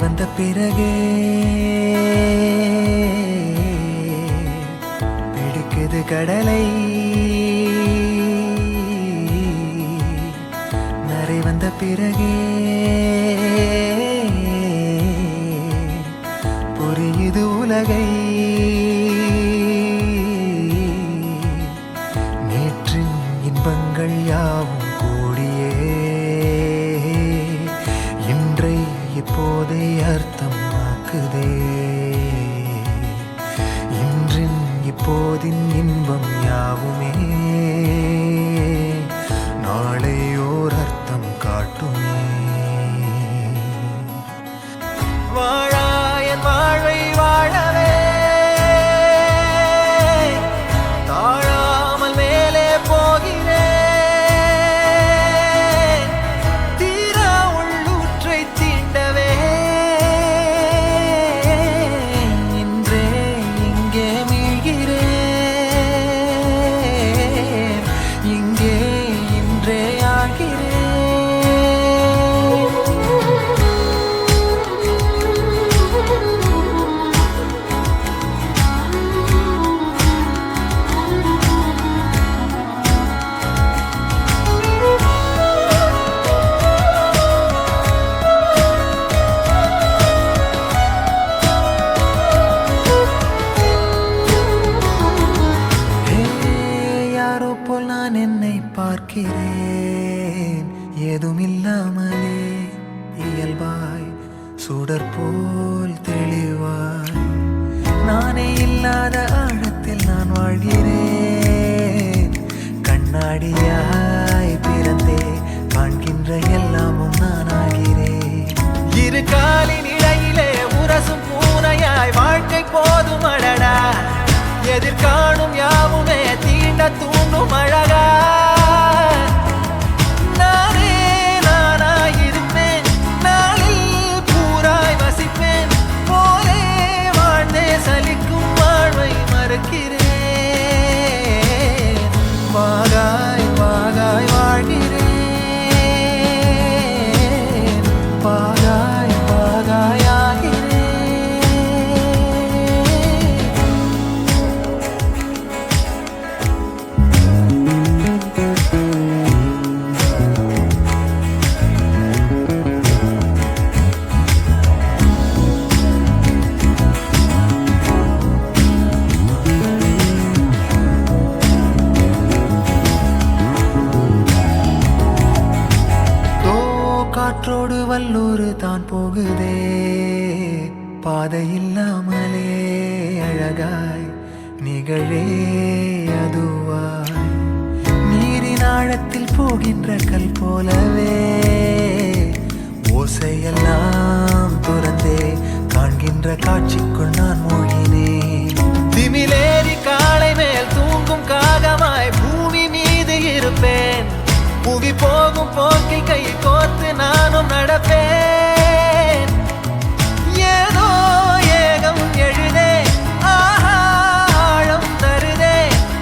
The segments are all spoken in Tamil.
வந்த பிறகே பிடிக்குது கடலை. நரை வந்த பிறகே புரியுது உலகை. நேற்றின் இன்பங்கள் யாவும் கூடியே இன்றை இப்போதை அர்த்தமாக்குதே. இன்றின் இப்போதின் இன்பம் யாவுமே நாளை ஓர் அர்த்தம் காட்டுமே. வாழாயன் வாழ்வை வாழவே தாழாமல் மேலே போகிறேன். தீரா உள்ளூற்றை தீண்டவே இன்றே இங்கே மீழ்கிறேன். இங்கே இன்றே ஆகிறேன். யாரோ போல் நான் என்னை பார்க்கிறேன். ஏதுமில்லாமலே இயல்பாய் சுடர் போல் தெளிவாய் நானே இல்லாத ஆழத்தில் நான் வாழ்கிறேன். கண்ணாடியாய் பிறந்தே காண்கின்ற எல்லாமும் நான் ஆகிறேன். இரு காலின் இடையிலே உரசும் பூனையாய் வாழ்க்கை போதும் அடடா. எதிர்காணும் யாவுமே தீண்ட தூண்டும் அழகா. நானே நானாயிருப்பேன். நாளில் பூராய் வசிப்பேன். போலே வாழ்ந்தே சலிக்கும் வாழ்வை மறுக்கிறேன். வாகாய் வாகாய் வாழ்கிறேன். வாகாய் வாகாய் ஆகிறேன். காற்றோடு வல்லூர் தான் போகுதே. பாதை இல்லாமலே அழகாய் நிகழே அதுவாய். நீரின் ஆழத்தில் போகின்ற கல் போலவே ஓசையெல்லாம் துறந்தே காண்கின்ற காட்சிக்குள் நான் மூழ்கினேன். திமிலேறி காலை மேல் தூங்கும் காகமாய் பூமி மீது இருப்பேன். புவி போகும் போக்கில் கை கோர்த்து நானும் நடப்பேன். ஏதோ ஏகம் எழுதே ஆஹா ஆழம் தருதே.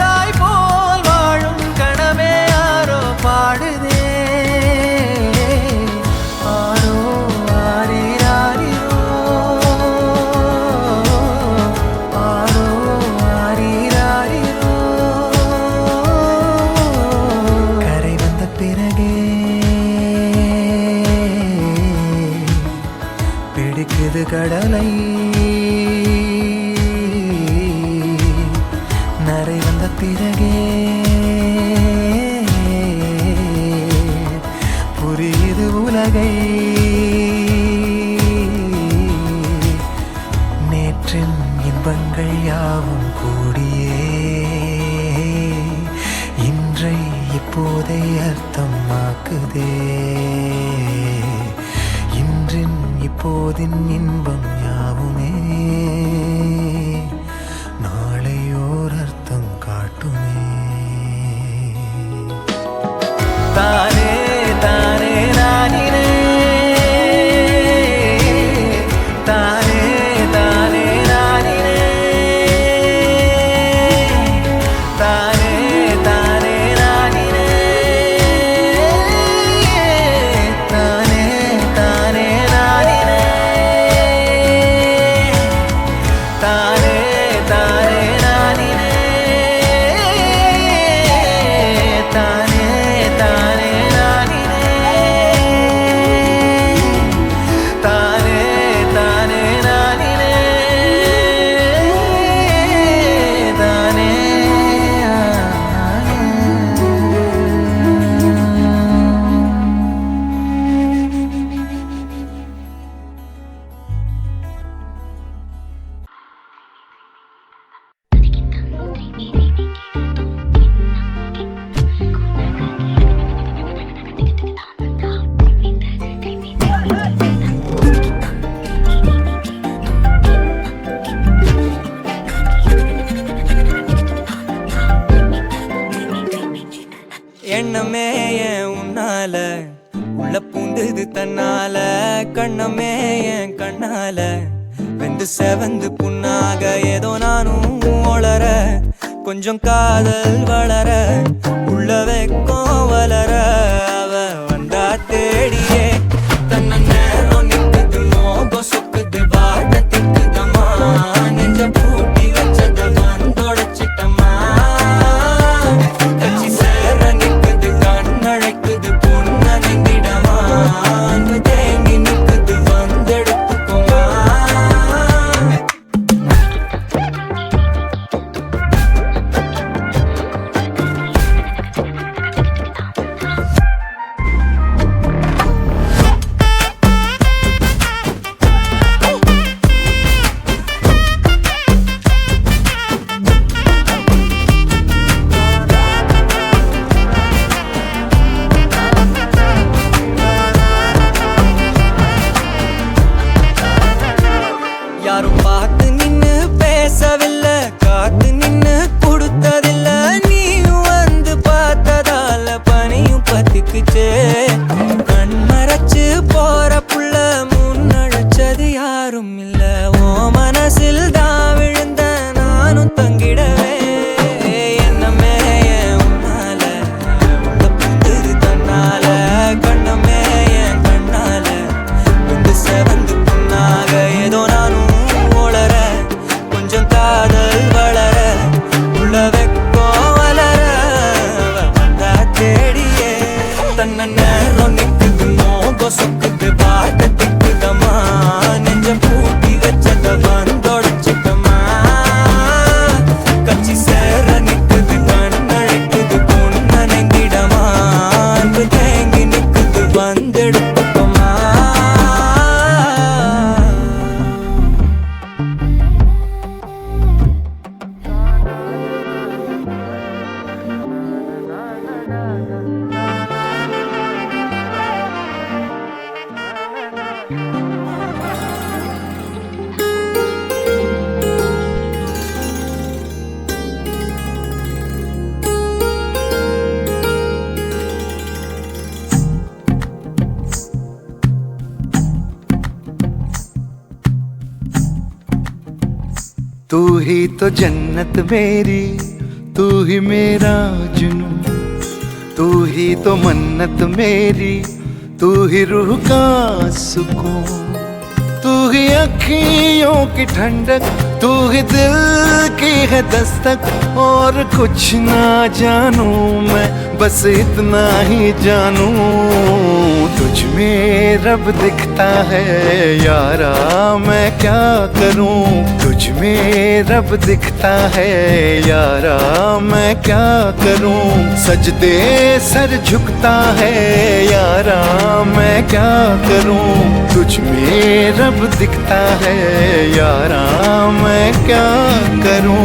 தாய் போல் வாழும் கணமே ஆரோ பாடுதே. ஆரோ ஆரீராரீரோ ஆரோ ஆரீராரீரோ. கரை வந்த பிறகே பிடிக்குது கடலை. நரை வந்த பிறகே புரியுது உலகை. நேற்றின் இன்பங்கள் யாவும் கூடியே இன்றை இப்போதை அர்த்தமாக்குதே. இன்றின் இப்போதின் இன்பம் யாவுமே நாளை ஓர் அர்த்தம் காட்டுமே. தானே தானே நானினே தானே தானே நானினே தானே தானே நானினே தானே தானே நானினே. தன்னால கண்ணமே என் கண்ணால வெந்து செவந்து புண்ணாக ஏதோ நானும் ஒளர கொஞ்சம் காதல் வளர உள்ள வெக்கம் வளர அவ வந்தா தேடியே தன்ன நேரம் நிக்குது மோகம் சொக்குது வாட்ட திக்குதம்மா நெஞ்ச பூட்டி வச்சத வந்தொடச்சிட்டம்மா கட்சி சேர நிக்குது கண்ணழைக்குது பொண்ண நெங்கிடமா அன்பு தேங்கி நிக்குது வந்தெடுத்துக்குமா யாரும் பார்த்து நின்னு பேசவில்லை காத்து நின்னு கொடுத்ததில்ல நீயும் வந்து பார்த்ததால பனியும் பத்திக்குச்சே கண் மறைச்சு போற புள்ள முன்னழைச்சது யாரும் இல்ல ஓ மனசில் தான் விழுந்த நானும் தங்கிடவே என்னமே என் உன்னால உள்ள புந்துது தன்னால கண்ணமே என் கண்ணால வந்து செவந்து புண்ணாக ஏதோ நானும் ஒளர கொஞ்சம் காதல் வளர உள்ள வெக்கம் வளர வந்தா தேடியே தன்ன நேரம் நிக்குது மோகம் சொக்குது பாட்ட திக்குதம்மா நெஞ்ச பூட்டி வச்சத வந்தொடச்சிட்டம்மா கட்சி சேர நிக்குது கண்ணழைக்குது பொண்ண நெங்கிடமா அன்பு தேங்கி நிக்குது வந்தெடுத்துக்கோமா तू ही तो जन्नत मेरी, तू ही मेरा जुनून, तू ही तो मन्नत मेरी, तू ही रूह का सुकून, तू ही अखियों की ठंडक, तू ही दिल की है दस्तक। और कुछ ना जानूं मैं, बस इतना ही जानूं, तुझ में रब दिखता है यारा, मैं क्या करूं। तुझ में रब दिखता है यारा, मैं क्या करूं। सजदे सर झुकता है यारा, मैं क्या करूं। तुझ में रब दिखता है यारा, मैं क्या करूं।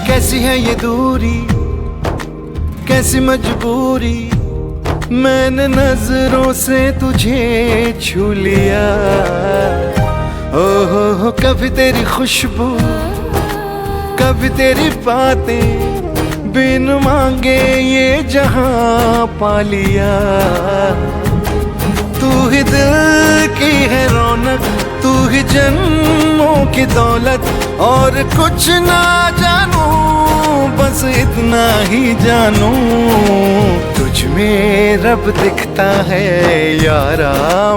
कैसी है ये दूरी, कैसी मजबूरी, मैंने नजरों से तुझे छू लिया। ओहो कभी तेरी खुशबू, कभी तेरी बातें, बिन मांगे ये जहां पा लिया। तू ही दिल की है रौनक, तू ही जन्मों की दौलत, और कुछ ना जानूं, बस इतना ही जानूं। तुझ में रब दिखता है यारा,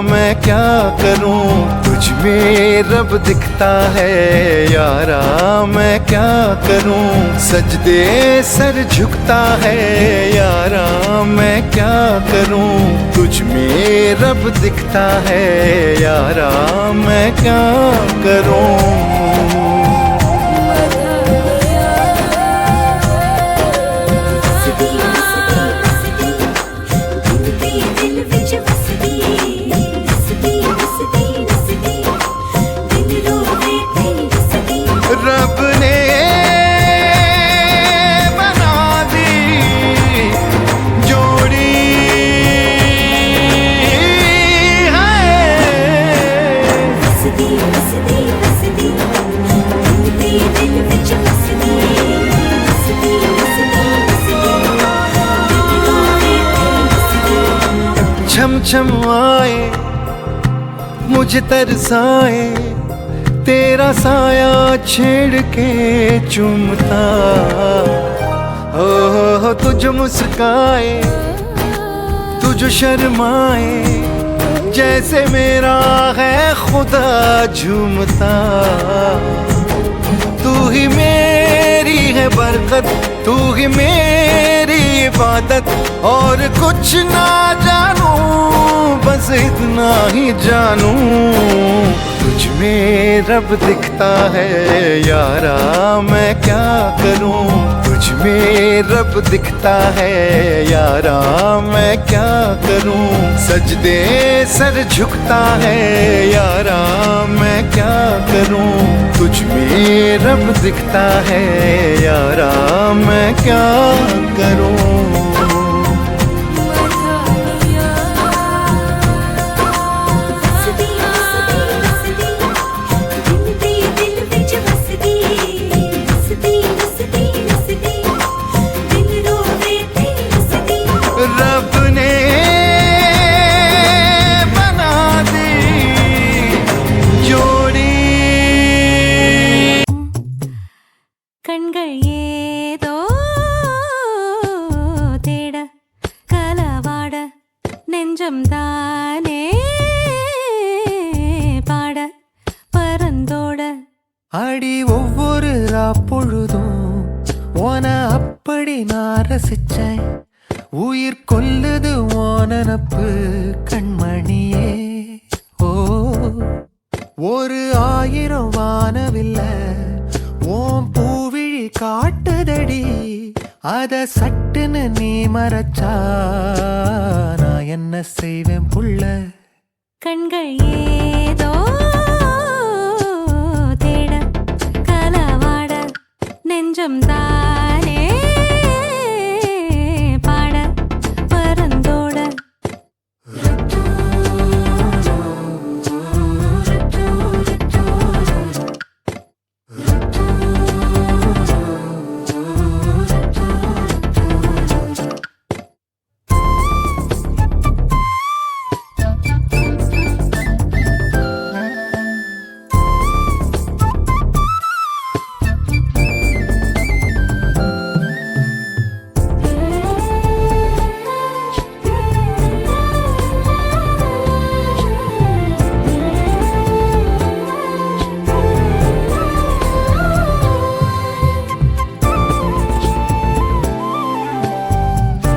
मैं क्या करूं। तुझ में रब दिखता है यारा, मैं क्या करूं। सजदे सर झुकता है यारा, मैं क्या करूं। तुझ में रब दिखता है यारा, मैं क्या करूं। छम आए मुझे तरसाए, तेरा साया छेड़ के चूमता। हो तुझ मुस्काए तुझ शर्माए, जैसे मेरा है खुदा झूमता। तू ही मेरी है बरकत, तू ही मेरी इबादत, और कुछ ना जानू बस इतना ही जानू। तुझ में रब दिखता है यारा मैं क्या करूं, तुझ में रब दिखता है यारा मैं क्या करूं। सजदे सर झुकता है यारा मैं क्या करूं, तुझ में रब दिखता है यारा मैं क्या करूं। रब ने बना दी जोड़ी। கண்கள் ஏதோ தேட கலவாட, நெஞ்சம் தானே பாட பரந்தோட। அடி ஒவ்வொரு பொழுதும் ஓன அப்படி நான் ரசிச்சேன், உயிர் கொல்லுது ஓனனப்பு கண்மணியே। ஓ ஒரு 1000 வானவில்ல ஓம் பூவிழி காட்டுதடி, அத சட்டுன்னு நீ மறைச்சா நான் என்ன செய்வேன் புள்ள। கண்கள் ஏதோ தேட கலவாட, நெஞ்சம் தானே